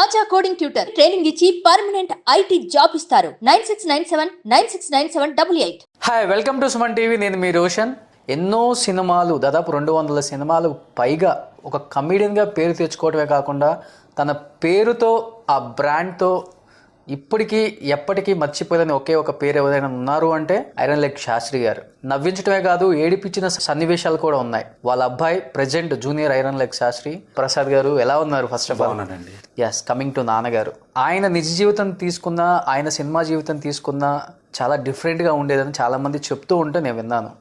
ఆచా coding tutor training ఇచ్చి permanent IT job ఇస్తారు. 9697969788. Hi, welcome to Suman TV. నేను మీ రోషన్. ఎన్నో సినిమాలు, దాదాపు 200 సినిమాలు పైగా ఒక కమీడియన్గా పేరు తెచ్చుకోవటమే కాకుండా తన పేరుతో ఆ బ్రాండ్తో ఇప్పటికీ ఎప్పటికీ మర్చిపోలేని ఒకే ఒక పేరు ఎవరైనా ఉన్నారు అంటే ఐరన్ లెగ్ శాస్త్రి గారు. నవ్వించడమే కాదు, ఏడిపించిన సన్నివేశాలు కూడా ఉన్నాయి. వాళ్ళ అబ్బాయి present junior iron leg Shastri Prasad గారు ఎలా ఉన్నారు? First of all yes, coming to నాన్నగారు. ఆయన నిజ జీవితం తీసుకున్న, ఆయన సినిమా జీవితం తీసుకున్న చాలా డిఫరెంట్గా ఉండేదని చాలామంది చెప్తూ ఉంటే నేను విన్నాను.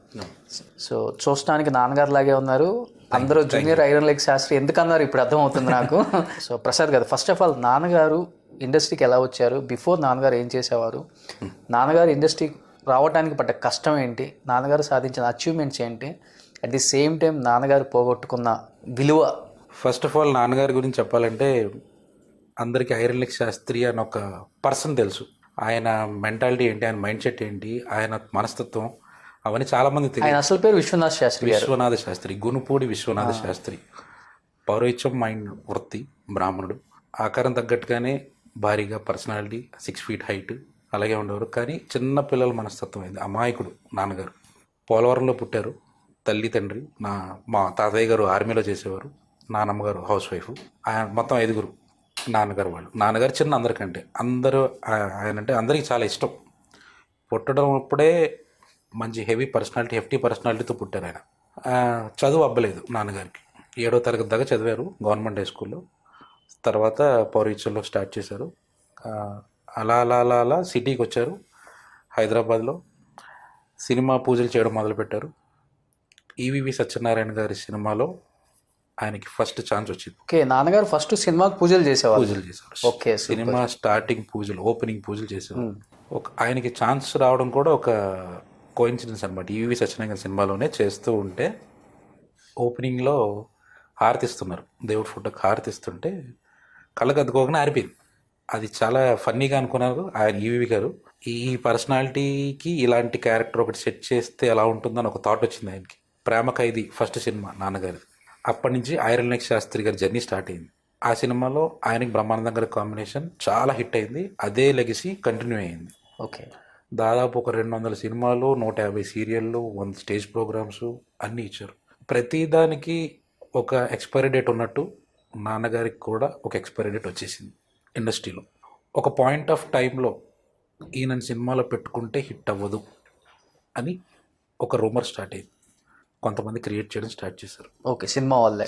సో చూడటానికి నాన్నగారు లాగే ఉన్నారు. అందరూ జూనియర్ ఐరన్ లెగ్ శాస్త్రి ఎందుకన్నారు ఇప్పుడు అర్థమవుతుంది నాకు. సో ప్రసాద్ గారు, ఫస్ట్ ఆఫ్ ఆల్ నాన్నగారు ఇండస్ట్రీకి ఎలా వచ్చారు? బిఫోర్ నాన్నగారు ఏం చేసేవారు? నాన్నగారు ఇండస్ట్రీకి రావడానికి పడ్డ కష్టం ఏంటి? నాన్నగారు సాధించిన అచీవ్మెంట్స్ ఏంటి? అట్ ది సేమ్ టైం నాన్నగారు పోగొట్టుకున్న విలువ. ఫస్ట్ ఆఫ్ ఆల్ నాన్నగారి గురించి చెప్పాలంటే అందరికీ ఐరన్ లెగ్ శాస్త్రి అని ఒక పర్సన్ తెలుసు. ఆయన మెంటాలిటీ ఏంటి, ఆయన మైండ్ సెట్ ఏంటి, ఆయన మనస్తత్వం, అవన్నీ చాలామంది తెలియదు. ఆయన అసలు పేరు విశ్వనాథ శాస్త్రి. విశ్వనాథ శాస్త్రి, గునుపూడి విశ్వనాథ శాస్త్రి. పౌరోహిత్యం మైండ్ వృత్తి, బ్రాహ్మణుడు. ఆకారం తగ్గట్టుగానే భారీగా, పర్సనాలిటీ, 6 feet హైట్ అలాగే ఉండేవారు. కానీ చిన్న పిల్లల మనస్తత్వం అయింది. అమాయకుడు నాన్నగారు. పోలవరంలో పుట్టారు. తల్లి తండ్రి, మా తాతయ్య గారు ఆర్మీలో చేసేవారు, నాన్నమ్మగారు హౌస్ వైఫ్. ఆయన మొత్తం 5 నాన్నగారు. నాన్నగారు చిన్న అందరికంటే. ఆయన అంటే అందరికీ చాలా ఇష్టం. పుట్టడం అప్పుడే మంచి హెవీ పర్సనాలిటీ, హెఫ్టీ పర్సనాలిటీతో పుట్టారు ఆయన. చదువు అవ్వలేదు నాన్నగారికి. 7వ తరగతి దాకా చదివారు గవర్నమెంట్ హై స్కూల్లో. తర్వాత పౌరీచల్లో స్టార్ట్ చేశారు. అలా అలా అలా అలా సిటీకి వచ్చారు. హైదరాబాద్లో సినిమా పూజలు చేయడం మొదలుపెట్టారు. ఈవీవి సత్యనారాయణ గారి సినిమాలో ఆయనకి ఫస్ట్ ఛాన్స్ వచ్చింది. ఓకే, నాన్నగారు ఫస్ట్ సినిమాకి పూజలు చేసేవారు. ఓకే, సినిమా స్టార్టింగ్ పూజలు, ఓపెనింగ్ పూజలు చేసేవారు. ఆయనకి ఛాన్స్ రావడం కూడా ఒక కోఇన్సిడెన్స్ అనమాట. ఈవీవి సత్యనారాయణ గారి సినిమాలోనే చేస్తూ ఉంటే ఓపెనింగ్లో హారతిస్తున్నారు, దేవుడి ఫోటోకి హారతిస్తుంటే కళ్ళకు అద్దుకోగానే ఆరిపోయింది. అది చాలా ఫన్నీగా అనుకున్నారు ఆయన ఈవీవి గారు. ఈ పర్సనాలిటీకి ఇలాంటి క్యారెక్టర్ ఒకటి సెట్ చేస్తే ఎలా ఉంటుందని ఒక థాట్ వచ్చింది ఆయనకి. ప్రేమ ఖైదీ ఫస్ట్ సినిమా నాన్నగారి. అప్పటి నుంచి ఐరన్ లెగ్ శాస్త్రి గారి జర్నీ స్టార్ట్ అయింది. ఆ సినిమాలో ఆయనకి బ్రహ్మానందం గారి కాంబినేషన్ చాలా హిట్ అయింది. అదే లెగసీ కంటిన్యూ అయింది. ఓకే, దాదాపు ఒక 200 సినిమాలు, 150 సీరియళ్ళు, 100 స్టేజ్ ప్రోగ్రామ్స్ అన్నీ ఇచ్చారు. ప్రతిదానికి ఒక ఎక్స్పైరీ డేట్ ఉన్నట్టు నాన్నగారికి కూడా ఒక ఎక్స్పైరీ డేట్ వచ్చేసింది ఇండస్ట్రీలో. ఒక పాయింట్ ఆఫ్ టైంలో ఈయన సినిమాలో పెట్టుకుంటే హిట్ అవ్వదు అని ఒక రూమర్ స్టార్ట్ అయింది. కొంతమంది క్రియేట్ చేయడం స్టార్ట్ చేశారు. ఓకే, సినిమా వాళ్ళే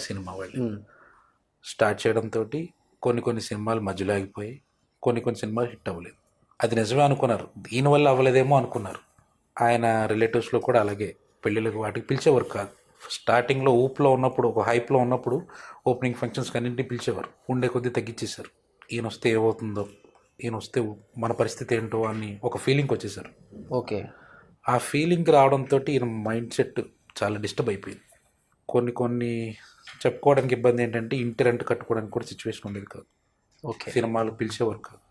స్టార్ట్ చేయడంతో కొన్ని సినిమాలు మధ్యలో ఆగిపోయి, కొన్ని సినిమాలు హిట్ అవ్వలేదు. అది నిజమే అనుకున్నారు. దీనివల్ల అవ్వలేదేమో అనుకున్నారు. ఆయన రిలేటివ్స్లో కూడా అలాగే పెళ్ళిళ్ళకి వాటికి పిలిచేవారు కాదు. స్టార్టింగ్లో ఊపులో ఉన్నప్పుడు, ఒక హైప్లో ఉన్నప్పుడు ఓపెనింగ్ ఫంక్షన్స్ అన్నింటినీ పిలిచేవారు. ఉండే కొద్దీ తగ్గించేశారు. ఈయన వస్తే ఏమవుతుందో, ఈయన వస్తే మన పరిస్థితి ఏంటో అని ఒక ఫీలింగ్కి వచ్చేసారు. ఓకే, ఆ ఫీలింగ్ రావడంతో ఈయన మైండ్ సెట్ చాలా డిస్టర్బ్ అయిపోయింది. కొన్ని చెప్పుకోవడానికి ఇబ్బంది ఏంటంటే ఇంటి రెంట్ కట్టుకోవడానికి కూడా సిచ్యువేషన్ ఉండేది కాదు. ఓకే, సినిమాలు పిలిచేవారు కాదు,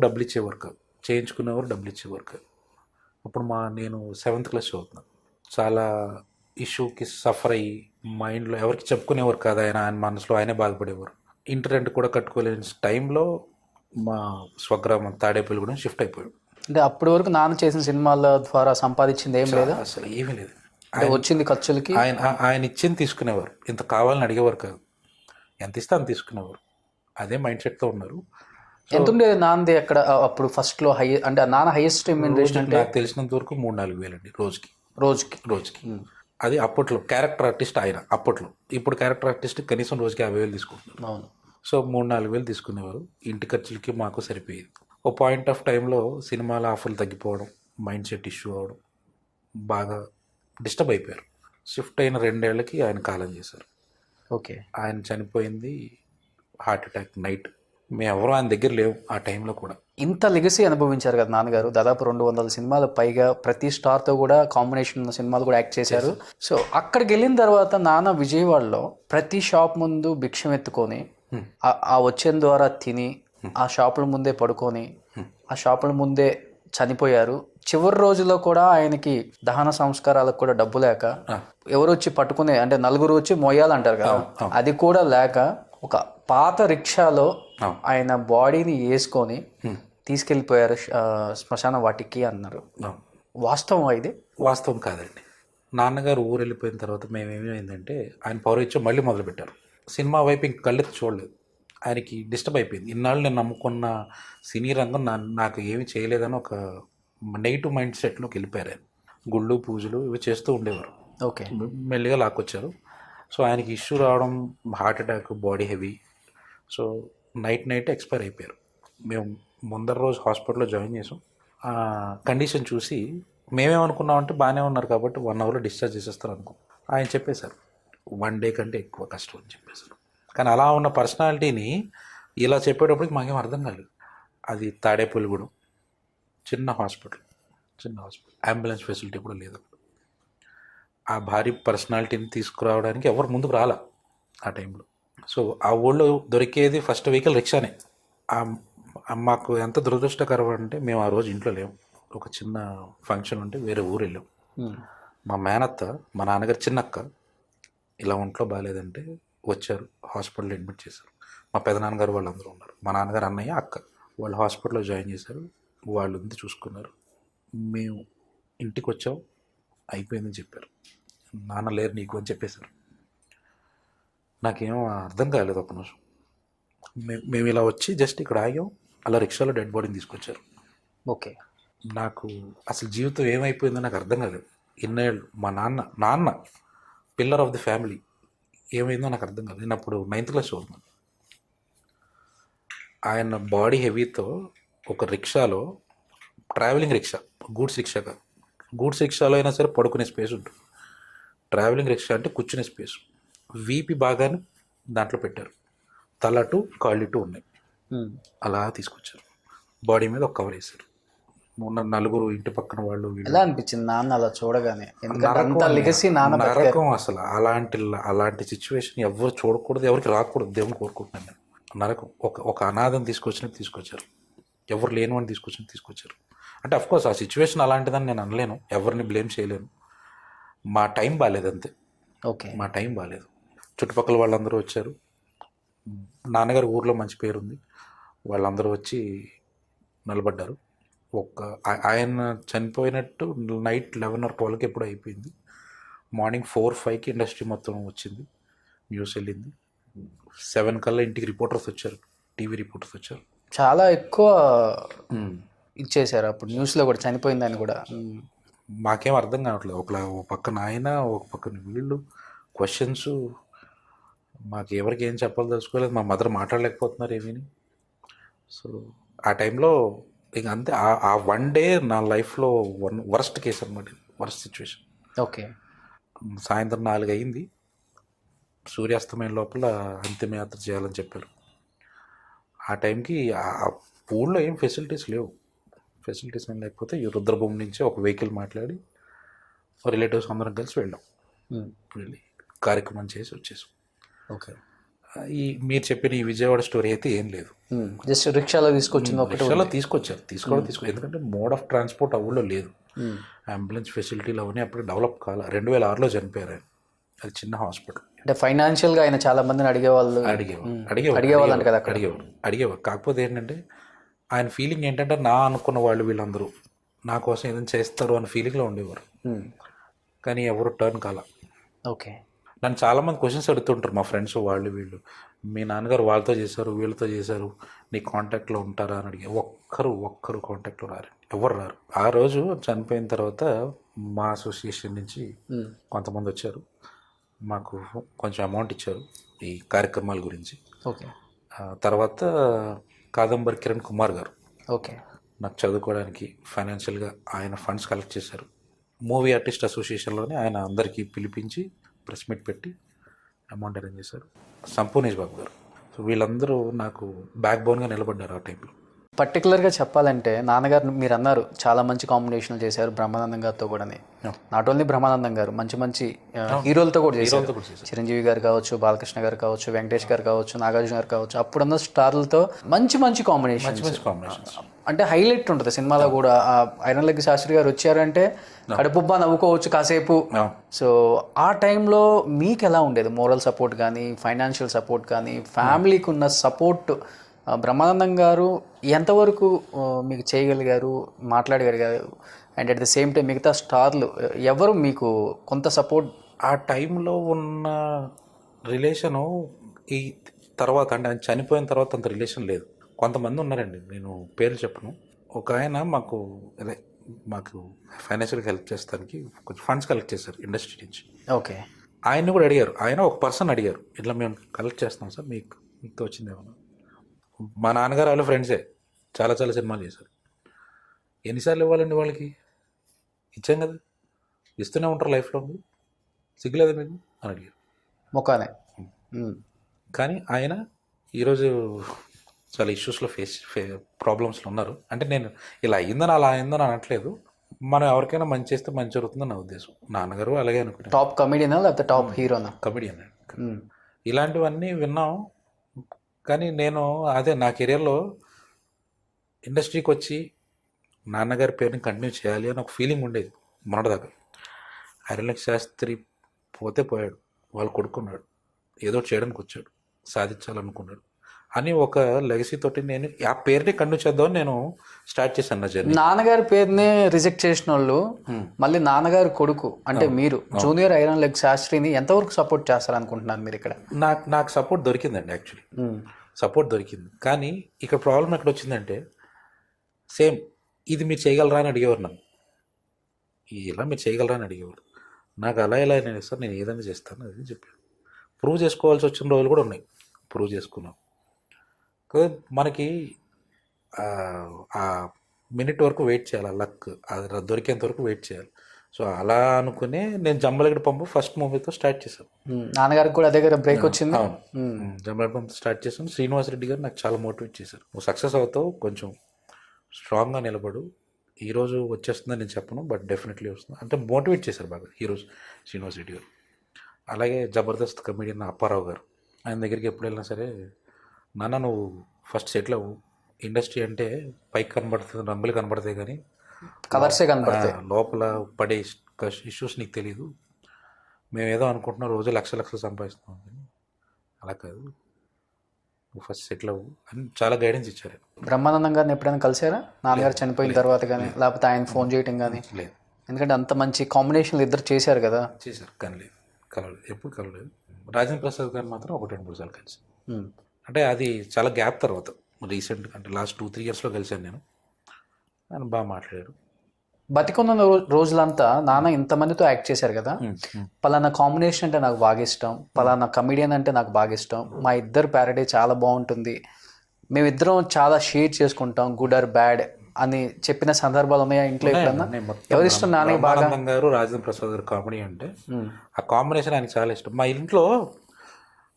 డబ్బులు ఇచ్చేవారు కాదు, చేయించుకునేవారు, డబ్బులు ఇచ్చేవారు కాదు. అప్పుడు నేను 7th క్లాస్ చదువుతున్నాను. చాలా ఇష్యూకి సఫర్ అయ్యి మైండ్లో ఎవరికి చెప్పుకునేవారు కాదు. ఆయన మనసులో ఆయనే బాధపడేవారు. ఇంటి రెంట్ కూడా కట్టుకోలేని టైంలో మా స్వగ్రామం తాడేపల్లిగూడెం షిఫ్ట్ అయిపోయాడు. అంటే అప్పటి వరకు నాన్న చేసిన సినిమాల ద్వారా సంపాదించింది ఏం లేదు, అసలు ఏమీ లేదు. వచ్చింది ఖర్చులకి ఆయన ఇచ్చింది తీసుకునేవారు. ఇంత కావాలని అడిగేవారు కాదు, ఎంత ఇస్తే అంత తీసుకునేవారు. అదే మైండ్ సెట్తో ఉన్నారు. ఎంత ఉండేది నాన్నది అక్కడ అప్పుడు ఫస్ట్లో? అంటే నాన్న హైయెస్ట్ రెమ్యూనరేషన్ అంటే నాకు తెలిసినంత వరకు 3-4 వేలు అండి రోజుకి. అది అప్పట్లో క్యారెక్టర్ ఆర్టిస్ట్ ఆయన. అప్పట్లో. ఇప్పుడు క్యారెక్టర్ ఆర్టిస్ట్ కనీసం రోజుకి 50,000 తీసుకుంటున్నారు. అవును. సో 3-4 వేలు తీసుకునేవారు. ఇంటి ఖర్చులకి మాకు సరిపోయేది. ఓ పాయింట్ ఆఫ్ టైంలో సినిమాల ఆఫర్లు తగ్గిపోవడం, మైండ్ సెట్ ఇష్యూ అవ్వడం, బాగా డిస్టర్బ్ అయిపోయారు. షిఫ్ట్ అయిన 2 ఏళ్ళకి ఆయన కాలం చేశారు. ఓకే, ఆయన చనిపోయింది హార్ట్ అటాక్ నైట్. మేము ఎవరో ఆయన దగ్గర లేవు ఆ టైంలో కూడా. ఇంత లెగసీ అనుభవించారు కదా నాన్నగారు. దాదాపు 200 సినిమాలు పైగా, ప్రతి స్టార్తో కూడా కాంబినేషన్ ఉన్న సినిమాలు కూడా యాక్ట్ చేశారు. సో అక్కడికి వెళ్ళిన తర్వాత నాన్న విజయవాడలో ప్రతి షాప్ ముందు భిక్షం ఎత్తుకొని, ఆ వచ్చేన ద్వారా తిని, ఆ షాపుల ముందే పడుకొని, ఆ షాపుల ముందే చనిపోయారు. చివరి రోజుల్లో కూడా ఆయనకి దహన సంస్కారాలకు కూడా డబ్బు లేక, ఎవరు వచ్చి పట్టుకునే, అంటే నలుగురు వచ్చి మోయాలంటారు కదా, అది కూడా లేక ఒక పాత రిక్షాలో ఆ. ఆయన బాడీని వేసుకొని తీసుకెళ్ళిపోయారు శ్మశాన వాటికి అన్నారు. వాస్తవం ఇది? వాస్తవం కాదండి. నాన్నగారు ఊరు వెళ్ళిపోయిన తర్వాత మేమేమైందంటే ఆయన పౌరహిత్యం మళ్ళీ మొదలుపెట్టారు. సినిమా వైపు ఇంక కళ్ళెత్తి చూడలేదు. ఆయనకి డిస్టర్బ్ అయిపోయింది. ఇన్నాళ్ళు నేను నమ్ముకున్న సినీ రంగం నాకు ఏమీ చేయలేదని ఒక నెగిటివ్ మైండ్ సెట్లోకి వెళ్ళిపోయారు ఆయన. గుళ్ళు పూజలు ఇవి చేస్తూ ఉండేవారు. ఓకే. మెల్లిగా లాక్కొచ్చారు. సో ఆయనకి ఇష్యూ రావడం, heart attack, body heavy. So night expire అయిపోయారు. మేము ముందర రోజు హాస్పిటల్లో జాయిన్ చేసాం. కండిషన్ చూసి మేమేమనుకున్నామంటే బాగానే ఉన్నారు కాబట్టి 1 అవర్లో డిశ్చార్జ్ చేసేస్తారు అనుకో. ఆయన చెప్పేశారు 1 డే కంటే ఎక్కువ కష్టం అని చెప్పేశారు. కానీ అలా ఉన్న పర్సనాలిటీని ఇలా చెప్పేటప్పటికి మాకేం అర్థం కాలేదు. అది తాడేపల్లిగూడెం చిన్న హాస్పిటల్, అంబులెన్స్ ఫెసిలిటీ కూడా లేదు. ఆ భారీ పర్సనాలిటీని తీసుకురావడానికి ఎవరు ముందుకు రాలా ఆ టైంలో. సో ఆ ఊళ్ళో దొరికేది ఫస్ట్ వెహికల్ రిక్షానే. మాకు ఎంత దురదృష్టకరం అంటే మేము ఆ రోజు ఇంట్లో లేము. ఒక చిన్న ఫంక్షన్ ఉంటే వేరే ఊరు వెళ్ళాం. మా మేనత్త, మా నాన్నగారు చిన్నక్క ఇలా ఒంట్లో బాగాలేదంటే వచ్చారు, హాస్పిటల్లో అడ్మిట్ చేశారు. మా పెదనాన్నగారు వాళ్ళందరూ ఉన్నారు. మా నాన్నగారు, అన్నయ్య, అక్క వాళ్ళు హాస్పిటల్లో జాయిన్ చేశారు. వాళ్ళు ఉంది చూసుకున్నారు. మేము ఇంటికి వచ్చాం, అయిపోయిందని చెప్పారు. నాన్న లేరు నీకు అని చెప్పేశారు. నాకేమో అర్థం కాలేదు ఒక నిమిషం. మేము ఇలా వచ్చి జస్ట్ ఇక్కడ ఆగాం, అలా రిక్షాలో డెడ్ బాడీని తీసుకొచ్చారు. ఓకే. నాకు అసలు జీవితం ఏమైపోయిందో నాకు అర్థం కాలేదు. ఇన్నేళ్ళు మా నాన్న పిల్లర్ ఆఫ్ ది ఫ్యామిలీ ఏమైందో నాకు అర్థం కాలేదు. నేను అప్పుడు 9th క్లాస్ చదువుతున్నాను. ఆయన బాడీ హెవీతో ఒక రిక్షాలో, ట్రావెలింగ్ రిక్షా, గూడ్స్ రిక్షా కాదు, గూడ్స్ రిక్షాలో అయినా సరే పడుకునే స్పేస్ ఉంటుంది. ట్రావెలింగ్ రిక్షా అంటే కూర్చునే స్పేస్. వీపీ బాగానే దాంట్లో పెట్టారు. తల టు కాళ్ళు టు ఉన్నాయి. అలా తీసుకొచ్చారు. బాడీ మీద ఒక కవర్ వేశారు. మొన్న 4 ఇంటి పక్కన వాళ్ళు. ఎలా అనిపించింది నాన్న అలా చూడగానే? నరకం అసలు. అలాంటి సిచ్యువేషన్ ఎవరు చూడకూడదు, ఎవరికి రాకూడదు. దేవుని కోరుకుంటున్నాను. నరకం. ఒక అనాథం తీసుకొచ్చారు. ఎవరు లేనివాడిని తీసుకొచ్చారు. అంటే అఫ్కోర్స్ ఆ సిచ్యువేషన్ అలాంటిదని నేను అనలేను, ఎవరిని బ్లేమ్ చేయలేను. మా టైం బాగాలేదు అంతే. ఓకే. మా టైం బాగాలేదు. చుట్టుపక్కల వాళ్ళందరూ వచ్చారు. నాన్నగారి ఊర్లో మంచి పేరుంది. వాళ్ళందరూ వచ్చి నిలబడ్డారు. ఆయన చనిపోయినట్టు నైట్ 11 or 12కి ఎప్పుడు అయిపోయింది. మార్నింగ్ 4-5కి ఇండస్ట్రీ మొత్తం వచ్చింది, న్యూస్ వెళ్ళింది. 7 కల్లా ఇంటికి రిపోర్టర్స్ వచ్చారు, టీవీ రిపోర్టర్స్ వచ్చారు. చాలా ఎక్కువ ఇచ్చేసారు అప్పుడు న్యూస్లో కూడా, చనిపోయిందని కూడా. మాకేం అర్థం కావట్లేదు. ఒక పక్కన ఆయన, ఒక పక్కన వీళ్ళు, క్వశ్చన్స్. మాకు ఎవరికి ఏం చెప్పాలి మా మదర్ మాట్లాడలేకపోతున్నారు ఏమీని. సో ఆ టైంలో ఇక అంతే. ఆ 1 డే నా లైఫ్లో వర్స్ట్ కేసు అనమాట, వర్స్ట్ సిచ్యువేషన్. ఓకే. సాయంత్రం 4 అయింది. సూర్యాస్తమయం లోపల అంతిమయాత్ర చేయాలని చెప్పారు. ఆ టైంకి ఆ ఊళ్ళో ఏం ఫెసిలిటీస్ లేవు. ఫెసిలిటీస్ ఏం లేకపోతే ఈ రుద్రభూమి నుంచి ఒక వెహికల్ మాట్లాడి రిలేటివ్స్ అందరం కలిసి వెళ్ళాం. వెళ్ళి కార్యక్రమం చేసి వచ్చేసాం. ఓకే. మీరు చెప్పిన ఈ విజయవాడ స్టోరీ అయితే ఏం లేదు. జస్ట్ రిక్షాలో తీసుకొచ్చింది. రిక్షాలో తీసుకొచ్చారు. ఎందుకంటే మోడ్ ఆఫ్ ట్రాన్స్పోర్ట్ ఆ ఊళ్ళో లేదు. అంబులెన్స్ ఫెసిలిటీలు అవన్నీ అప్పుడు డెవలప్ కావాలి. 2006లో చనిపోయారు ఆయన. అది చిన్న హాస్పిటల్. అంటే ఫైనాన్షియల్గా ఆయన చాలా మందిని అడిగేవాళ్ళు అంట కదా. అడిగేవారు. కాకపోతే ఏంటంటే ఆయన ఫీలింగ్ ఏంటంటే నా అనుకున్న వాళ్ళు వీళ్ళందరూ నా కోసం ఏదైనా చేస్తారు అనే ఫీలింగ్లో ఉండేవారు. కానీ ఎవరు టర్న్ కాల. ఓకే. నన్ను చాలామంది క్వశ్చన్స్ అడుగుతుంటారు మా ఫ్రెండ్స్, వాళ్ళు వీళ్ళు, మీ నాన్నగారు వాళ్ళతో చేశారు, వీళ్ళతో చేశారు, నీ కాంటాక్ట్లో ఉంటారా అని అడిగి. ఒక్కరు కాంటాక్ట్లో రారు, ఎవరు రారు. ఆ రోజు చనిపోయిన తర్వాత మా అసోసియేషన్ నుంచి కొంతమంది వచ్చారు, మాకు కొంచెం అమౌంట్ ఇచ్చారు ఈ కార్యక్రమాల గురించి. ఓకే. తర్వాత కాదంబరి కిరణ్ కుమార్ గారు ఓకే నాకు చదువుకోవడానికి ఫైనాన్షియల్గా ఆయన ఫండ్స్ కలెక్ట్ చేశారు. మూవీ ఆర్టిస్ట్ అసోసియేషన్లోనే ఆయన అందరికీ పిలిపించి ప్రెస్ మీట్ పెట్టి అమౌంట్ అరేంజ్ చేశారు. సంపూర్ణేష్ బాబు గారు. సో వీళ్ళందరూ నాకు బ్యాక్ బోన్గా నిలబడ్డారు ఆ టైంలో. పర్టికులర్గా చెప్పాలంటే నాన్నగారు మీరు అన్నారు చాలా మంచి కాంబినేషన్లు చేశారు బ్రహ్మానందం గారితో కూడా. నాట్ ఓన్లీ బ్రహ్మానందం గారు, మంచి హీరోలతో కూడా చేశారు. చిరంజీవి గారు కావచ్చు, బాలకృష్ణ గారు కావచ్చు, వెంకటేష్ గారు కావచ్చు, నాగార్జున గారు కావచ్చు, అప్పుడున్న స్టార్లతో మంచి కాంబినేషన్. అంటే హైలైట్ ఉంటుంది సినిమాలో కూడా. ఐరన్ లెగ్ శాస్త్రి గారు వచ్చారంటే కడుపుబ్బా నవ్వుకోవచ్చు కాసేపు. సో ఆ టైంలో మీకు ఎలా ఉండేది? మోరల్ సపోర్ట్ కానీ, ఫైనాన్షియల్ సపోర్ట్ కానీ, ఫ్యామిలీకి ఉన్న సపోర్ట్ బ్రహ్మానందం గారు ఎంతవరకు మీకు చేయగలిగారు, మాట్లాడగలిగారు? And at the same time మిగతా స్టార్లు ఎవరు మీకు కొంత సపోర్ట్? ఆ టైంలో ఉన్న రిలేషను ఈ తర్వాత అంటే ఆయన చనిపోయిన తర్వాత అంత రిలేషన్ లేదు. కొంతమంది ఉన్నారండి, నేను పేర్లు చెప్పను. ఒక ఆయన మాకు ఫైనాన్షియల్గా హెల్ప్ చేస్తానికి కొంచెం ఫండ్స్ కలెక్ట్ చేశారు ఇండస్ట్రీ నుంచి. ఓకే. ఆయన్ని కూడా అడిగారు, ఆయన ఒక పర్సన్ అడిగారు, ఇట్లా మేము కలెక్ట్ చేస్తాం సార్, మీకు వచ్చిందేమన్నా. మా నాన్నగారు వాళ్ళు ఫ్రెండ్సే, చాలా చాలా సినిమాలు చేశారు. ఎన్నిసార్లు ఇవ్వాలండి వాళ్ళకి? ఇచ్చాం కదా, ఇస్తూనే ఉంటారు లైఫ్లో, సిగ్గులేదు మీకు అని అడిగారు మొక్కనే. కానీ ఆయన ఈరోజు చాలా ఇష్యూస్లో ప్రాబ్లమ్స్లో ఉన్నారు. అంటే నేను ఇలా అయ్యిందని అలా అయిందని అనట్లేదు, మనం ఎవరికైనా మంచి చేస్తే మంచి జరుగుతుందని నా ఉద్దేశం. నాన్నగారు అలాగే అనుకుంటారు. టాప్ కమెడియనా లేకపోతే టాప్ హీరోనా? కమెడియన్. ఇలాంటివన్నీ విన్నాం. కానీ నేను అదే నా కెరియర్లో ఇండస్ట్రీకి వచ్చి నాన్నగారి పేరుని కంటిన్యూ చేయాలి అని ఒక ఫీలింగ్ ఉండేది మొన్నటిదాకా. ఐరన్ లెగ్ శాస్త్రి పోతే పోయాడు, వాళ్ళు కొడుకున్నాడు, ఏదో చేయడానికి వచ్చాడు, సాధించాలనుకున్నాడు అని ఒక లెగసీ తోటి నేను ఆ పేరుని కంటిన్యూ చేద్దామని నేను స్టార్ట్ చేశాను నా జర్నీ. నాన్నగారి పేరుని రిజెక్ట్ చేసిన వాళ్ళు మళ్ళీ నాన్నగారి కొడుకు అంటే మీరు జూనియర్ ఐరన్ లెగ్ శాస్త్రిని ఎంతవరకు సపోర్ట్ చేస్తారనుకుంటున్నారు మీరు ఇక్కడ? నాకు సపోర్ట్ దొరికిందండి, యాక్చువల్లీ సపోర్ట్ దొరికింది. కానీ ఇక్కడ ప్రాబ్లం ఎక్కడ వచ్చిందంటే, సేమ్ ఇది మీరు చేయగలరా అని అడిగేవారు నన్ను, ఇలా మీరు చేయగలరా అని అడిగేవారు. నాకు అలా ఇలా నేను సార్ నేను ఏదైనా చేస్తాను అది చెప్పాను. ప్రూవ్ చేసుకోవాల్సి వచ్చిన రోజులు కూడా ఉన్నాయి, ప్రూవ్ చేసుకున్నాం. మనకి ఆ మినిట్ వరకు వెయిట్ చేయాలి, ఆ లక్ అది దొరికేంత వరకు వెయిట్ చేయాలి. సో అలా అనుకునే నేను జంబలగడ్డ పంపు ఫస్ట్ మూవీతో స్టార్ట్ చేశాను. నాన్నగారికి కూడా అదే బ్రేక్ వచ్చింది. జంబలగడ్డ పంపు స్టార్ట్ చేశాను. శ్రీనివాస్ రెడ్డి గారు నాకు చాలా మోటివేట్ చేశారు, నువ్వు సక్సెస్ అవుతావు, కొంచెం స్ట్రాంగ్గా నిలబడు, ఈరోజు వచ్చేస్తుందని నేను చెప్పను బట్ డెఫినెట్లీ వస్తుంది అంటే మోటివేట్ చేశారు బాగా హీరోస్ శ్రీనివాస్ రెడ్డి గారు. అలాగే జబర్దస్త్ కమెడియన్ అప్పారావు గారు, ఆయన దగ్గరికి ఎప్పుడు వెళ్ళినా సరే, నాన్న నువ్వు ఫస్ట్ సెటిల్ అవ్వు, ఇండస్ట్రీ అంటే పైకి కనబడుతుంది, రంగులు కనబడతాయి కానీ కలర్సే కనబడతాయి, లోపల పడే ఇష్యూస్ నీకు తెలియదు, మేము ఏదో అనుకుంటున్నాం రోజు లక్షలు సంపాదిస్తున్నాం కానీ అలా కాదు, నువ్వు ఫస్ట్ సెటిల్ అవ్వు అని చాలా గైడెన్స్ ఇచ్చారు. బ్రహ్మానందం గారిని ఎప్పుడైనా కలిసారా నాన్నగారు చనిపోయిన తర్వాత కానీ, లేకపోతే ఆయన ఫోన్ చేయటం కానీ? లేదు, ఎందుకంటే అంత మంచి కాంబినేషన్లు ఇద్దరు చేశారు కదా. చేశారు కానీ లేదు, కలవలేదు, ఎప్పుడు కలవలేదు. రాజేంద్ర ప్రసాద్ గారు మాత్రం 1-2 సార్లు కలిసి, అంటే అది చాలా గ్యాప్ తర్వాత రీసెంట్ అంటే లాస్ట్ 2-3 ఇయర్స్లో కలిశాను నేను. ఆయన బాగా మాట్లాడారు. బతికున్న రోజులంతా నాన్న ఇంతమందితో యాక్ట్ చేశారు కదా, పలానా కాంబినేషన్ అంటే నాకు బాగా ఇష్టం, పలానా కమెడియన్ అంటే నాకు బాగా ఇష్టం, మా ఇద్దరు ప్యారడీ చాలా బాగుంటుంది, మేమిద్దరం చాలా షేర్ చేసుకుంటాం గుడ్ ఆర్ బ్యాడ్ అని చెప్పిన సందర్భాలు ఉన్నాయా ఇంట్లో ఎప్పుడన్నా? ఎవరి ఇష్టం నాన్న బాగా? బ్రహ్మానందం గారు, రాజేంద్ర ప్రసాద్ గారు కామెడీ అంటే ఆ కాంబినేషన్ ఆయనకి చాలా ఇష్టం. మా ఇంట్లో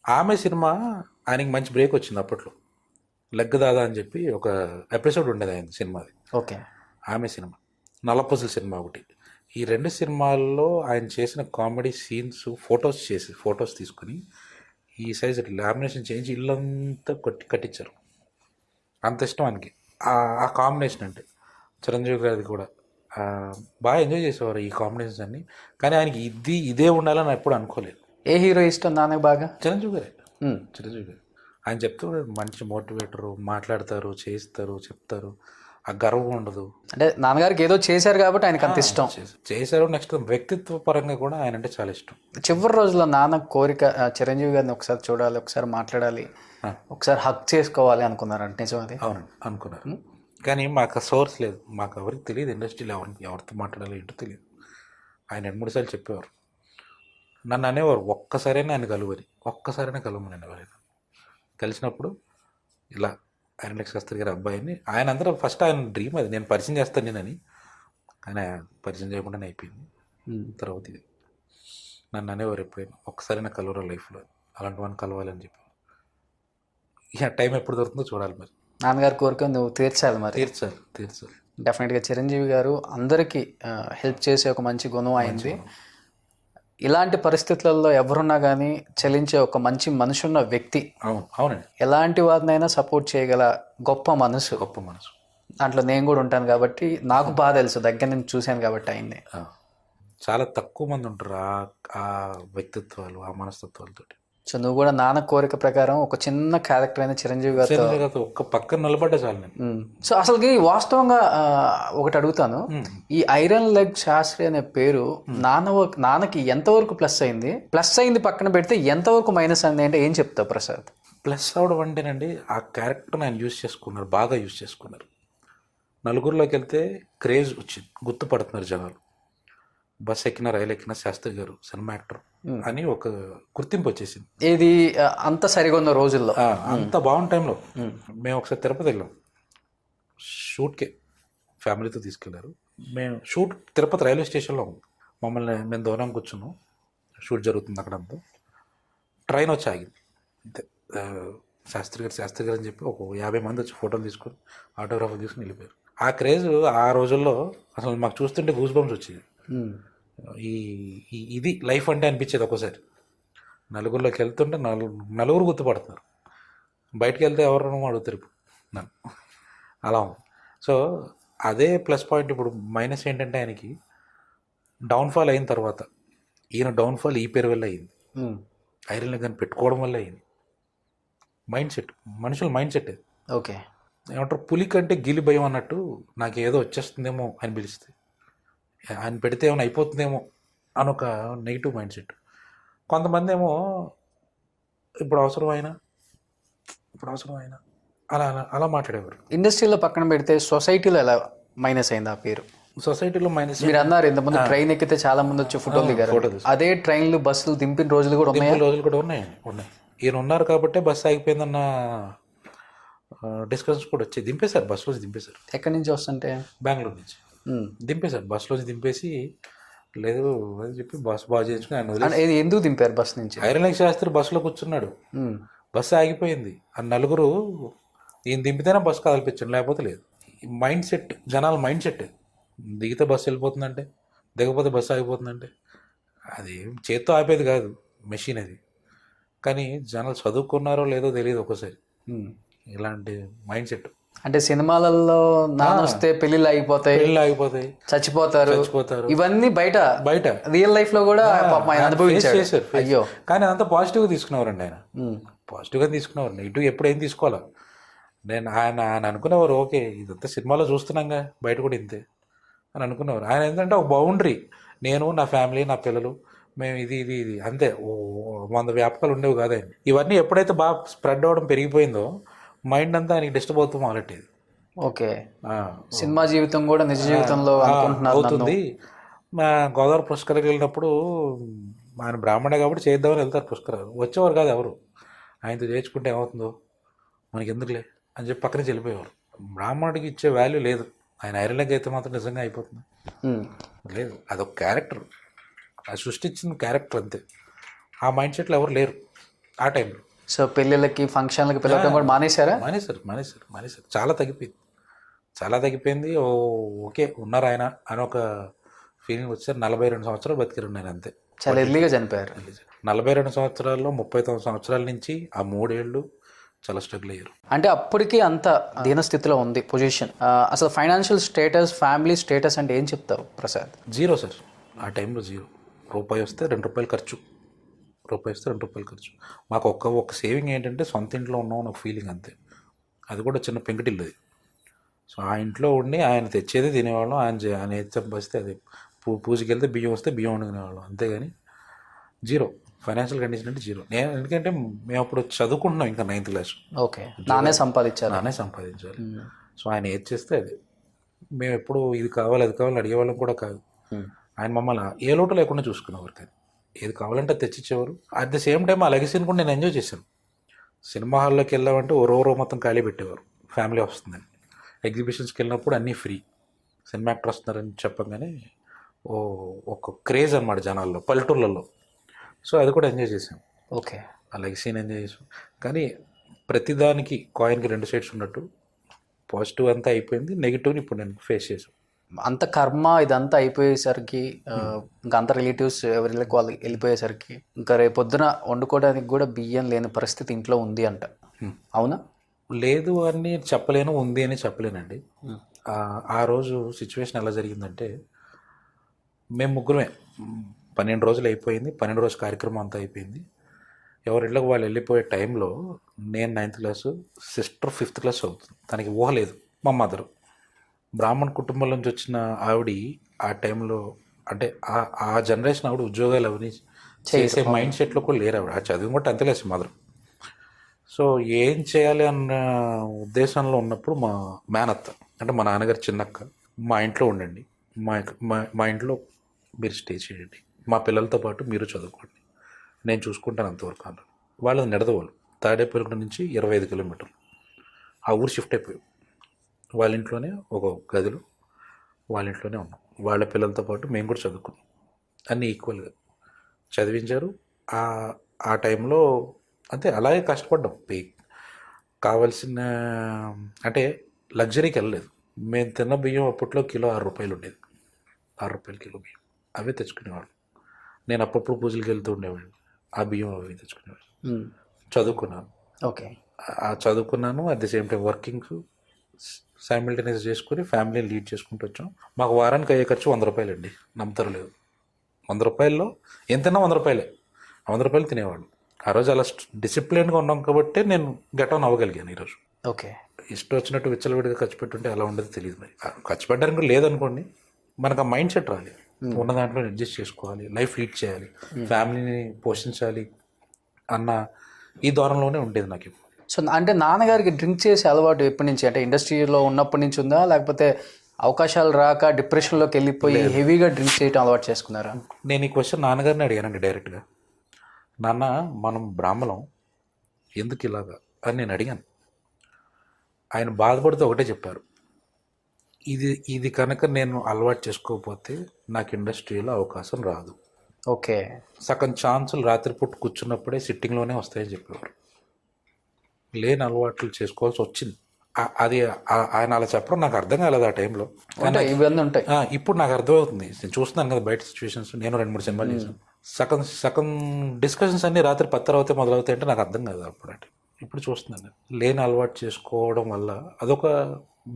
ఆమె సినిమా ఆయనకి మంచి బ్రేక్ వచ్చింది అప్పట్లో. లెగ్ దాదా అని చెప్పి ఒక ఎపిసోడ్ ఉండేది ఆయన సినిమాది. ఓకే. ఆమె సినిమా, నల్లపూసల సినిమా ఒకటి. ఈ 2 సినిమాల్లో ఆయన చేసిన కామెడీ సీన్స్ ఫొటోస్ తీసుకుని ఈ సైజ్ లామినేషన్ చేయించి ఇల్లంతా కట్టించారు. అంత ఇష్టం ఆయనకి ఆ కాంబినేషన్ అంటే. చిరంజీవి గారిది కూడా బాగా ఎంజాయ్ చేసేవారు ఈ కాంబినేషన్స్ అన్ని. కానీ ఆయనకి ఇదే ఉండాలని ఎప్పుడు అనుకోలేదు. ఏ హీరో ఇష్టం నాన్నకి బాగా? చిరంజీవి గారు. ఆయన చెప్తూ మంచి మోటివేటరు, మాట్లాడతారు, చేస్తారు, చెప్తారు, ఆ గర్వం ఉండదు. అంటే నాన్నగారికి ఏదో చేశారు కాబట్టి ఆయనకు అంత ఇష్టం. చేశారు. నెక్స్ట్ వ్యక్తిత్వ పరంగా కూడా ఆయన అంటే చాలా ఇష్టం. చివరి రోజుల్లో నాన్న కోరిక చిరంజీవి గారిని ఒకసారి చూడాలి, ఒకసారి మాట్లాడాలి, ఒకసారి హక్ చేసుకోవాలి అనుకున్నారంట, నిజం అది? అవునండి, అనుకున్నారు. కానీ మాకు సోర్స్ లేదు, మాకు ఎవరికి తెలియదు, ఇండస్ట్రీలో ఎవరితో మాట్లాడాలి ఏంటో తెలియదు. ఆయన 2-3 సార్లు చెప్పేవారు, నన్ను అనేవారు ఒక్కసారైనా ఆయన ఒక్కసారైనా కలవమని అనేవారు. కలిసినప్పుడు ఇలా ఐరన్ లెగ్ శాస్త్రి గారి అబ్బాయిని ఆయన అందరూ ఫస్ట్ ఆయన డ్రీమ్ అది, నేను పరిచయం చేస్తాను నేనని. కానీ పరిచయం చేయకుండానే అయిపోయింది. తర్వాత ఇది నన్ను అనేవారు ఎప్పుడైనా ఒక్కసారైనా కలవరా లైఫ్లో, అలాంటి వాడిని కలవాలని చెప్పి. ఇక టైం ఎప్పుడు దొరుకుతుందో చూడాలి. మరి నాన్నగారి కోరిక నువ్వు తీర్చాలి. మరి తీర్చాలి. డెఫినెట్గా చిరంజీవి గారు అందరికీ హెల్ప్ చేసే ఒక మంచి గుణం అయింది. ఇలాంటి పరిస్థితులలో ఎవరున్నా కానీ చలించే ఒక మంచి మనసున్న వ్యక్తి. అవునండి. ఎలాంటి వారినైనా సపోర్ట్ చేయగల గొప్ప మనసు. దాంట్లో నేను కూడా ఉంటాను కాబట్టి నాకు బాగా తెలుసు, దగ్గర నుంచి చూశాను కాబట్టి ఆయన్ని. చాలా తక్కువ మంది ఉంటారు ఆ వ్యక్తిత్వాలు, ఆ మనస్తత్వాలతోటి. సో నువ్వు కూడా నాన్న కోరిక ప్రకారం ఒక చిన్న క్యారెక్టర్ అయిన చిరంజీవి గారితో ఒక్క పక్కన నిలబడ్డా చాలు నేను. సో అసలుకి వాస్తవంగా ఒకటి అడుగుతాను, ఈ ఐరన్ లెగ్ శాస్త్రి అనే పేరు నాన్నకి ఎంతవరకు ప్లస్ అయింది పక్కన పెడితే ఎంతవరకు మైనస్ అయింది అంటే ఏం చెప్తావు ప్రసాద్? ప్లస్ అవడం అంటేనండి, ఆ క్యారెక్టర్ ఆయన యూజ్ చేసుకున్నారు, బాగా యూజ్ చేసుకున్నారు. నలుగురిలోకి వెళ్తే క్రేజ్ వచ్చింది, గుర్తుపడుతున్నారు జనాలు. బస్ ఎక్కిన రైలు ఎక్కిన శాస్త్రి గారు సినిమా యాక్టర్ అని ఒక గుర్తింపు వచ్చేసింది. ఇది అంత సరిగా ఉన్న రోజుల్లో, అంత బాగున్న టైంలో మేము ఒకసారి తిరుపతి వెళ్ళాం షూట్కే, ఫ్యామిలీతో తీసుకెళ్లారు. మేము షూట్ తిరుపతి రైల్వే స్టేషన్లో ఉంది. మేము దూరం కూర్చున్నాం, షూట్ జరుగుతుంది అక్కడంతా. ట్రైన్ వచ్చి ఆగింది అంతే. శాస్త్రి గారు అని చెప్పి ఒక 50 మంది వచ్చి ఫోటోలు తీసుకొని ఆటోగ్రాఫర్ తీసుకుని వెళ్ళిపోయారు. ఆ క్రేజ్ ఆ రోజుల్లో అసలు మాకు చూస్తుంటే గూస్ బంప్స్ వచ్చేది. ఇది లైఫ్ అంటే అనిపించేది ఒక్కోసారి. నలుగురిలోకి వెళ్తుంటే నలుగురు గుర్తుపడుతున్నారు, బయటకు వెళ్తే ఎవరు అడుగుతారు ఇప్పుడు నన్ను, అలా ఉంది. సో అదే ప్లస్ పాయింట్. ఇప్పుడు మైనస్ ఏంటంటే ఆయనకి డౌన్ఫాల్ అయిన తర్వాత, ఈయన డౌన్ఫాల్ ఈ పేరు వల్ల అయింది, ఐరన్ లెగ్ అని పెట్టుకోవడం వల్ల అయింది. మైండ్ సెట్, మనుషుల మైండ్ సెట్ అది. ఓకే, ఏమంటారు, పులి కంటే గిలి భయం అన్నట్టు. నాకు ఏదో వచ్చేస్తుందేమో అని పిలిస్తే, ఆయన పెడితే ఏమైనా అయిపోతుందేమో అని ఒక నెగిటివ్ మైండ్ సెట్. కొంతమంది ఏమో ఇప్పుడు అవసరమైనా అలా అలా అలా మాట్లాడేవారు. ఇండస్ట్రీలో పక్కన పెడితే సొసైటీలో ఎలా మైనస్ అయింది ఆ పేరు? సొసైటీలో మైనస్ మీరు అన్నారు ఇంతకుముందు ట్రైన్ ఎక్కితే చాలా మంది వచ్చి ఫోటోలు దిగారు. అదే ట్రైన్లు బస్సులు దింపిన రోజులు కూడా ఉన్నాయి. ఈయన ఉన్నారు కాబట్టే బస్సు ఆగిపోయిందన్న డిస్కషన్స్ కూడా వచ్చాయి. దింపేశారు, బస్సులో దింపేశారు. ఎక్కడి నుంచి వస్తుంటే? బెంగళూరు నుంచి దింపేశారు, బస్సులో దింపేసి లేదు అని చెప్పి బస్సు బాగా చేయించుకుని ఆయన ఎందుకు దింపారు బస్ నుంచి? ఐరన్ లెగ్ శాస్త్రి బస్సులో కూర్చున్నాడు, బస్సు ఆగిపోయింది. ఆ నలుగురు ఈయన దింపితేనే బస్సు కదిలిపించండి, లేకపోతే లేదు. మైండ్ సెట్, జనాల మైండ్ సెట్. దిగితే బస్సు వెళ్ళిపోతుందంటే, దిగపోతే బస్సు ఆగిపోతుందంటే, అది చేత్తో ఆపేది కాదు, మెషిన్ అది. కానీ జనాలు చదువుకున్నారో లేదో తెలియదు ఒక్కోసారి, ఇలాంటి మైండ్ సెట్. అంటే సినిమాలలో నాన్న వస్తే పెళ్లిళ్ళు ఆగిపోతాయి, చచ్చిపోతారు. ఇవన్నీ బయట రియల్ లైఫ్ లో కూడా అనుభవించారు. అయ్యో, కానీ అదంతా పాజిటివ్గా తీసుకునేవారండి ఆయన. పాజిటివ్గా తీసుకునేవారు, నెగిటివ్ ఎప్పుడు ఏం తీసుకోవాలా. ఆయన అనుకునేవారు, ఓకే ఇదంతా సినిమాలో చూస్తున్నాగా, బయట కూడా ఇంతే అని అనుకునేవారు. ఆయన ఏంటంటే ఒక బౌండరీ, నేను నా ఫ్యామిలీ నా పిల్లలు మేము ఇది అంతే. 100 వ్యాపకాలు ఉండేవి కాదు ఆయన. ఇవన్నీ ఎప్పుడైతే బాగా స్ప్రెడ్ అవ్వడం పెరిగిపోయిందో మైండ్ అంతా ఆయనకి డిస్టర్బ్ అవుతూ మొదలెట్టేది. ఓకే, సినిమా జీవితం కూడా నిజ జీవితంలో అవుతుంది. గోదావరి పుష్కరాలకు వెళ్ళినప్పుడు ఆయన బ్రాహ్మణే కాబట్టి చేద్దామని వెళ్తారు పుష్కరాలు. వచ్చేవారు కాదు ఎవరు, ఆయనతో చేర్చుకుంటే ఏమవుతుందో మనకి ఎందుకులే అని చెప్పి పక్కనే వెళ్ళిపోయేవారు. బ్రాహ్మణుడికి ఇచ్చే వాల్యూ లేదు. ఆయన ఐరన్ లెగ్ అయితే మాత్రం నిజంగా అయిపోతుంది లేదు. అదొక క్యారెక్టర్, అది సృష్టించిన క్యారెక్టర్ అంతే. ఆ మైండ్ సెట్లో ఎవరు లేరు ఆ టైంలో. సో పెళ్ళిళ్ళకి ఫంక్షన్లకి పిలవడం కూడా మానేశారు. చాలా తగ్గిపోయింది. ఓకే ఉన్నారు ఆయన అని ఒక ఫీలింగ్ వచ్చారు. 42 సంవత్సరాలు బతికిరు నేను అంతే. చాలా ఎర్లీగా చనిపోయారు. 42 సంవత్సరాల్లో 39 సంవత్సరాల నుంచి ఆ 3 ఏళ్ళు చాలా స్ట్రగుల్ అయ్యారు. అంటే అప్పటికి అంత దీనస్థితిలో ఉంది పొజిషన్. అసలు ఫైనాన్షియల్ స్టేటస్, ఫ్యామిలీ స్టేటస్ అంటే ఏం చెప్తావు ప్రసాద్? జీరో సార్, ఆ టైంలో జీరో. రూపాయి వస్తే ₹2 ఖర్చు, ₹2 మాకు ఒక్క సేవింగ్ ఏంటంటే సొంత ఇంట్లో ఉన్నాం ఒక ఫీలింగ్ అంతే. అది కూడా చిన్న పెంకుటిల్లు అది. సో ఆ ఇంట్లో ఉండి ఆయన తెచ్చేది తినేవాళ్ళం, ఆయన ఏది వస్తే అది పూజకి వెళ్తే బియ్యం వస్తే బియ్యం వండుకునేవాళ్ళం, అంతేగాని జీరో. ఫైనాన్షియల్ కండిషన్ అంటే జీరో. ఎందుకంటే మేము అప్పుడు చదువుకుంటున్నాం ఇంకా 9th క్లాస్. ఓకే, నానే సంపాదించాలి. సో ఆయన ఏది చేస్తే అది. మేము ఎప్పుడు ఇది కావాలి అది కావాలి అడిగేవాళ్ళం కూడా కాదు. ఆయన మమ్మల్ని ఏ లోటు లేకుండా చూసుకునేవారు. కానీ ఏది కావాలంటే తెచ్చిచ్చేవారు. అట్ ద సేమ్ టైం ఆ లెగసీని కూడా నేను ఎంజాయ్ చేశాను. సినిమా హాల్లోకి వెళ్ళామంటే ఓ మొత్తం ఖాళీ పెట్టేవారు, ఫ్యామిలీ వస్తుందని. ఎగ్జిబిషన్స్కి వెళ్ళినప్పుడు అన్నీ ఫ్రీ, సినిమా యాక్టర్ వస్తున్నారని చెప్పగానే ఒక క్రేజ్ అనమాట జనాల్లో, పల్లెటూర్లలో. సో అది కూడా ఎంజాయ్ చేశాం. ఓకే, ఆ లెగసీని ఎంజాయ్ చేసాం. కానీ ప్రతిదానికి కాయిన్కి 2 సైడ్స్ ఉన్నట్టు పాజిటివ్ అంతా అయిపోయింది, నెగిటివ్ని ఇప్పుడు నేను ఫేస్ చేశాను. అంత కర్మ ఇదంతా అయిపోయేసరికి, ఇంకా అంత రిలేటివ్స్ ఎవరికి వాళ్ళు వెళ్ళిపోయేసరికి, ఇంకా రేపొద్దున వండుకోవడానికి కూడా బియ్యం లేని పరిస్థితి ఇంట్లో ఉంది అంట, అవునా? లేదు అని చెప్పలేను, ఉంది అని చెప్పలేనండి. ఆ రోజు సిచ్యువేషన్ ఎలా జరిగిందంటే, మేము ముగ్గురమే 12 రోజులు అయిపోయింది. 12 రోజు కార్యక్రమం అంతా అయిపోయింది. ఎవరిళ్ళకి వాళ్ళు వెళ్ళిపోయే టైంలో నేను 9th class, sister 5th class చదువుతుంది. తనకి ఊహ లేదు. మా మదరు బ్రాహ్మణ కుటుంబం నుంచి వచ్చిన ఆవిడ ఆ టైంలో, అంటే ఆ జనరేషన్ ఆవిడ ఉద్యోగాలు అవన్నీ చేసే మైండ్ సెట్లో కూడా లేరు ఆవిడ. ఆ చదువు కూడా 10th క్లాస్ మదరు. సో ఏం చేయాలి అన్న ఉద్దేశంలో ఉన్నప్పుడు మా మేనత్త, అంటే మా నాన్నగారు చిన్నక్క, మా ఇంట్లో ఉండండి, మా ఇంట్లో మీరు స్టే చేయండి, మా పిల్లలతో పాటు మీరు చదువుకోండి, నేను చూసుకుంటాను అంతవరకు అన్నారు. వాళ్ళది నిడదవోలు, తాడేపల్లిగూడ నుంచి 25 కిలోమీటర్లు. ఆ ఊరు షిఫ్ట్ అయిపోయాం. వాళ్ళ ఇంట్లోనే ఒక గదిలో వాళ్ళ ఇంట్లోనే ఉన్నాం. వాళ్ళ పిల్లలతో పాటు మేము కూడా చదువుకున్నాం. అన్నీ ఈక్వల్గా చదివించారు. ఆ టైంలో అంతే అలాగే కష్టపడ్డాం. కావాల్సిన, అంటే లగ్జరీకి వెళ్ళలేదు. మేము తిన్న బియ్యం అప్పట్లో కిలో 6 రూపాయలు ఉండేది. 6 రూపాయలు కిలో బియ్యం అవే తెచ్చుకునేవాళ్ళు. నేను అప్పుడప్పుడు పూజలకి వెళ్తూ ఉండేవాడిని. ఆ బియ్యం అవి తెచ్చుకునేవాళ్ళు. చదువుకున్నాను. ఓకే. చదువుకున్నాను, at the same time working simultaneous చేసుకుని ఫ్యామిలీని లీడ్ చేసుకుంటూ వచ్చాం. మాకు వారానికి అయ్యే ఖర్చు 100 రూపాయలు అండి. నమ్ముతారు లేదు, 100 రూపాయల్లో ఏం తిన్నా 100 రూపాయలే. 100 రూపాయలు తినేవాళ్ళు. ఆ రోజు అలా డిసిప్లిన్గా ఉన్నాం కాబట్టి నేను గెట్ ఆన్ అవ్వగలిగాను ఈరోజు. ఓకే. ఇష్టం వచ్చినట్టు విచ్చలవిడిగా ఖర్చు పెట్టుంటే ఎలా ఉండదు తెలియదు. మరి ఖర్చు పెట్టడానికి కూడా లేదనుకోండి, మనకు ఆ మైండ్ సెట్ రాలి. ఉన్న దాంట్లో అడ్జస్ట్ చేసుకోవాలి, లైఫ్ లీడ్ చేయాలి, ఫ్యామిలీని పోషించాలి అన్న ఈ దూరంలోనే ఉండేది నాకు. సో అంటే నాన్నగారికి డ్రింక్ చేసే అలవాటు ఎప్పటి నుంచి, అంటే ఇండస్ట్రీలో ఉన్నప్పటి నుంచి ఉందా, లేకపోతే అవకాశాలు రాక డిప్రెషన్లోకి వెళ్ళిపోయి హెవీగా డ్రింక్ చేయడం అలవాటు చేసుకున్నారా? నేను ఈ క్వశ్చన్ నాన్నగారిని అడిగానండి డైరెక్ట్గా. నాన్న, మనం బ్రాహ్మణం ఎందుకు ఇలాగా అని నేను అడిగాను. ఆయన బాధపడుతూ ఒకటే చెప్పారు, ఇది కనుక నేను అలవాటు చేసుకోకపోతే నాకు ఇండస్ట్రీలో అవకాశం రాదు. ఓకే. సగం ఛాన్సులు రాత్రిపూట కూర్చున్నప్పుడే సిట్టింగ్లోనే వస్తాయని చెప్పేవారు. లేని అలవాట్లు చేసుకోవాల్సి వచ్చింది. అది ఆయన అలా చెప్పడం నాకు అర్థం కాలేదు ఆ టైంలో. ఇవన్నీ ఉంటాయి. ఇప్పుడు నాకు అర్థమవుతుంది. నేను చూస్తున్నాను కదా బయట సిచ్యువేషన్స్. నేను 2-3 సినిమాలు చేశాను. సగం డిస్కషన్స్ అన్నీ రాత్రి 10 తర్వాత మొదలవుతాయి అంటే నాకు అర్థం కాదు అప్పుడు. అంటే ఇప్పుడు చూస్తున్నాను. లేని అలవాటు చేసుకోవడం వల్ల అదొక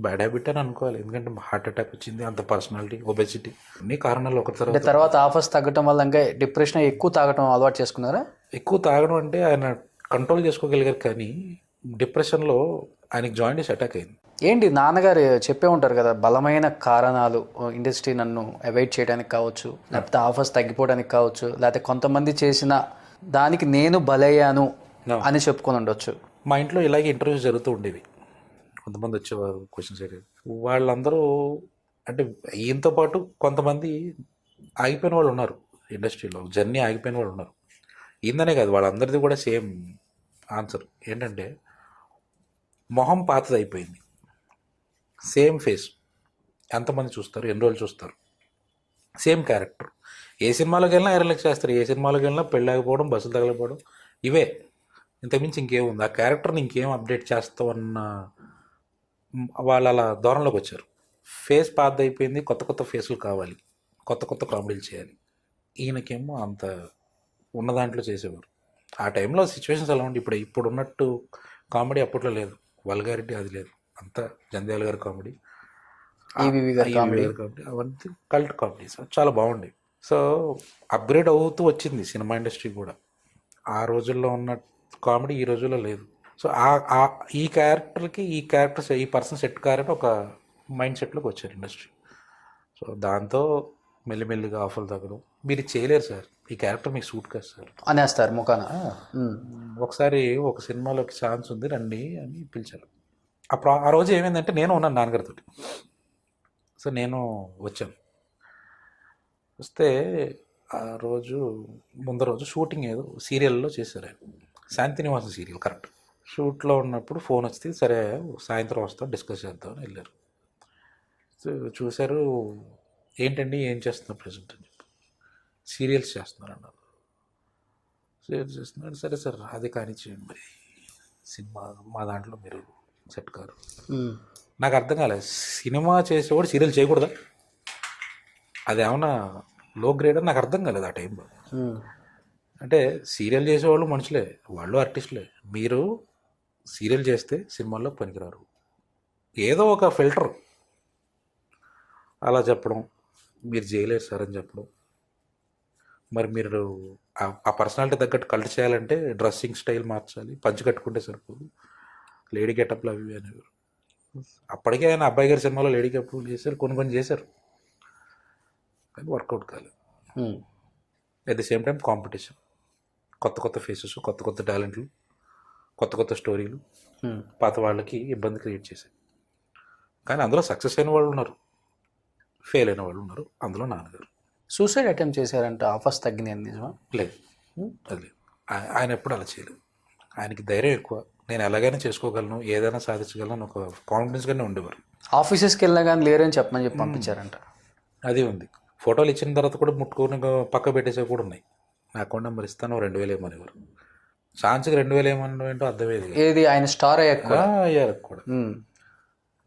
బ్యాడ్ హ్యాబిట్ అని అనుకోవాలి. ఎందుకంటే హార్ట్ అటాక్ వచ్చింది, అంత పర్సనాలిటీ, ఒబెసిటీ, అన్ని కారణాలు ఒక తర్వాత ఆఫర్స్ తగ్గడం వల్ల ఇంకా డిప్రెషన్ ఎక్కువ తాగడం అలవాటు చేసుకున్నారా? ఎక్కువ తాగడం అంటే ఆయన కంట్రోల్ చేసుకోగలిగారు, కానీ డిప్రెషన్లో ఆయనకి జాయింటీస్ అటాక్ అయింది. ఏంటి నాన్నగారు చెప్పే ఉంటారు కదా, బలమైన కారణాలు ఇండస్ట్రీ నన్ను అవాయిడ్ చేయడానికి కావచ్చు, లేకపోతే ఆఫర్స్ తగ్గిపోవడానికి కావచ్చు, లేకపోతే కొంతమంది చేసిన దానికి నేను బలయ్యాను అని చెప్పుకొని ఉండొచ్చు. మా ఇంట్లో ఇలాగే ఇంటర్వ్యూస్ జరుగుతూ ఉండేవి. కొంతమంది వచ్చేవారు, క్వశ్చన్స్ అడిగారు. వాళ్ళందరూ అంటే ఈయనతో పాటు కొంతమంది ఆగిపోయిన వాళ్ళు ఉన్నారు. ఇండస్ట్రీలో జర్నీ ఆగిపోయిన వాళ్ళు ఉన్నారు. ఈయననే కాదు, వాళ్ళందరిది కూడా సేమ్ ఆన్సర్ ఏంటంటే, మొహం పాతది అయిపోయింది, సేమ్ ఫేస్, ఎంతమంది చూస్తారు, ఎన్ని రోజులు చూస్తారు, సేమ్ క్యారెక్టర్. ఏ సినిమాలోకి వెళ్ళినా ఐరన్లకు చేస్తారు, ఏ సినిమాలోకి వెళ్ళినా పెళ్ళి ఆగిపోవడం, బస్సులు తగలపోవడం, ఇవే. ఇంతకుమించి ఇంకేముంది? ఆ క్యారెక్టర్ని ఇంకేం అప్డేట్ చేస్తావు అన్న వాళ్ళు అలా దూరంలోకి వచ్చారు. ఫేస్ పాతది అయిపోయింది, కొత్త కొత్త ఫేసులు కావాలి, కొత్త కొత్త కామెడీలు చేయాలి. ఈయనకేమో అంత ఉన్న దాంట్లో చేసేవారు. ఆ టైంలో సిచ్యువేషన్స్ ఎలా ఉండి, ఇప్పుడు ఉన్నట్టు కామెడీ అప్పట్లో లేదు, వల్గారిటీ అది లేదు, అంతా జంధ్యాల గారి కామెడీ, కామెడీ, అవన్నీ కల్ట్ కామెడీస్ చాలా బాగుండేవి. సో అప్గ్రేడ్ అవుతూ వచ్చింది సినిమా ఇండస్ట్రీ కూడా. ఆ రోజుల్లో ఉన్న కామెడీ ఈ రోజుల్లో లేదు. సో ఈ క్యారెక్టర్కి ఈ పర్సన్ సెట్ కారని ఒక మైండ్ సెట్లోకి వచ్చారు ఇండస్ట్రీ. సో దాంతో మెల్లిమెల్లిగా ఆఫర్లు తగ్గడం, మీరు చేయలేరు సార్, ఈ క్యారెక్టర్ మీకు సూట్ కాదు సార్ అనేస్తారు ముఖాన. ఒకసారి ఒక సినిమాలోకి ఛాన్స్ ఉంది రండి అని పిలిచారు. అప్పుడు ఆ రోజు ఏమైందంటే, నేను ఉన్నాను నాన్నగారితో. సో నేను వచ్చాను. వస్తే ఆ రోజు ముందు రోజు షూటింగ్ ఏదో సీరియల్లో చేశారు ఆయన, శాంతినివాసం సీరియల్. కరెక్ట్ షూట్లో ఉన్నప్పుడు ఫోన్ వస్తే, సరే సాయంత్రం వస్తాం డిస్కస్ చేద్దామని వెళ్ళారు. సో చూశారు, ఏంటండి ఏం చేస్తున్నారు ప్రజెంట్ అని చెప్పి. సీరియల్స్ చేస్తున్నారు అన్నారు. సీరియల్స్ చేస్తున్నారు, సరే సార్ అది కానీ చేయండి, మరి సినిమా మా దాంట్లో మీరు సెట్ కారు. నాకు అర్థం కాలేదు, సినిమా చేసేవాడు సీరియల్ చేయకూడదా? అది ఏమన్నా లో గ్రేడ్ అని నాకు అర్థం కాలేదు ఆ టైంలో. అంటే సీరియల్ చేసేవాళ్ళు మనుషులే, వాళ్ళు ఆర్టిస్టులే. మీరు సీరియల్ చేస్తే సినిమాల్లో పనికిరారు. ఏదో ఒక ఫిల్టర్ అలా చెప్పడం, మీరు చేయలేరు సార్ అని చెప్పడం. మరి మీరు ఆ పర్సనాలిటీ తగ్గట్టు కల్ట్ చేయాలంటే డ్రెస్సింగ్ స్టైల్ మార్చాలి, పంచి కట్టుకుంటే సరిపోదు, లేడీ గెటప్లు అవి అనేవారు. అప్పటికే ఆయన అబ్బాయి గారి సినిమాలో లేడీ గెటప్లు చేశారు, కొన్ని చేశారు, కానీ వర్కౌట్ కాలేదు. At the same time competition, కొత్త ఫేసెస్, కొత్త టాలెంట్లు, కొత్త స్టోరీలు పాత వాళ్ళకి ఇబ్బంది క్రియేట్ చేశాయి. కానీ అందులో సక్సెస్ అయిన వాళ్ళు ఉన్నారు, ఫెయిల్ అయిన వాళ్ళు ఉన్నారు. అందులో నాన్నగారు సూసైడ్ అటెంప్ట్ చేశారంట, ఆఫర్స్ తగ్గినాయి నిజమా? లేదు, అది లేదు. ఆయన ఎప్పుడు అలా చేయలేదు. ఆయనకి ధైర్యం ఎక్కువ, నేను ఎలాగైనా చేసుకోగలను, ఏదైనా సాధించగలను ఒక కాన్ఫిడెన్స్గానే ఉండేవారు. ఆఫీసెస్కి వెళ్ళినా కానీ లేరని చెప్పి పంపించారంట. అది ఉంది. ఫోటోలు ఇచ్చిన తర్వాత కూడా ముట్టుకొని పక్క పెట్టేసేవి కూడా ఉన్నాయి. నా అకౌంట్ నెంబర్ ఇస్తాను, 2000 ఏమనేవారు. ఛాన్స్కి 2000 ఏమన్నా ఏంటో అర్థమయ్యేది. ఏది ఆయన స్టార్ అయ్యాక కూడా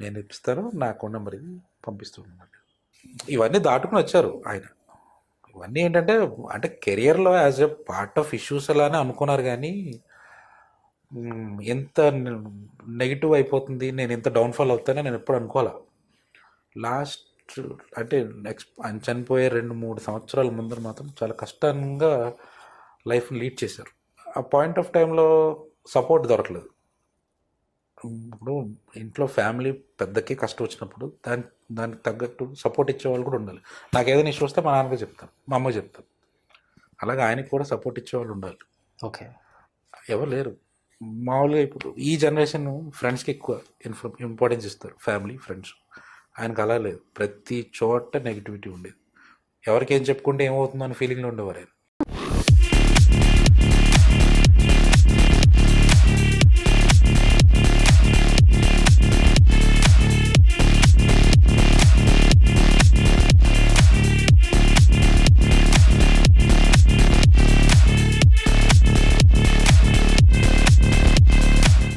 నేను ఇస్తాను, నా అకౌంట్ నెంబర్ ఇది పంపిస్తున్నాను. ఇవన్నీ దాటుకుని వచ్చారు ఆయన. ఇవన్నీ ఏంటంటే అంటే కెరియర్లో as a part of issues అలానే అనుకున్నారు, కానీ ఎంత నెగిటివ్ అయిపోతుంది, నేను ఎంత డౌన్ఫాల్ అవుతానో నేను ఎప్పుడు అనుకోవాలా. లాస్ట్ అంటే ఆయన చనిపోయే 2-3 సంవత్సరాల ముందర మాత్రం చాలా కష్టంగా లైఫ్ లీడ్ చేశారు. ఆ పాయింట్ ఆఫ్ టైంలో సపోర్ట్ దొరకలేదు. ఇప్పుడు ఇంట్లో ఫ్యామిలీ పెద్దకి కష్టం వచ్చినప్పుడు దానికి తగ్గట్టు సపోర్ట్ ఇచ్చేవాళ్ళు కూడా ఉండాలి. నాకు ఏదైనా ఇష్యూ వస్తే మా నాన్నగా చెప్తాను, మా అమ్మకి చెప్తాను. అలాగే ఆయనకి కూడా సపోర్ట్ ఇచ్చేవాళ్ళు ఉండాలి. ఓకే, ఎవరు లేరు. మామూలుగా ఇప్పుడు ఈ జనరేషన్ ఫ్రెండ్స్కి ఎక్కువ ఇంపార్టెన్స్ ఇస్తారు, ఫ్యామిలీ ఫ్రెండ్స్. ఆయనకు అలా లేదు, ప్రతి చోట నెగిటివిటీ ఉండేది. ఎవరికి ఏం చెప్పుకుంటే ఏమవుతుందో అని ఫీలింగ్లో ఉండేవారు ఆయన.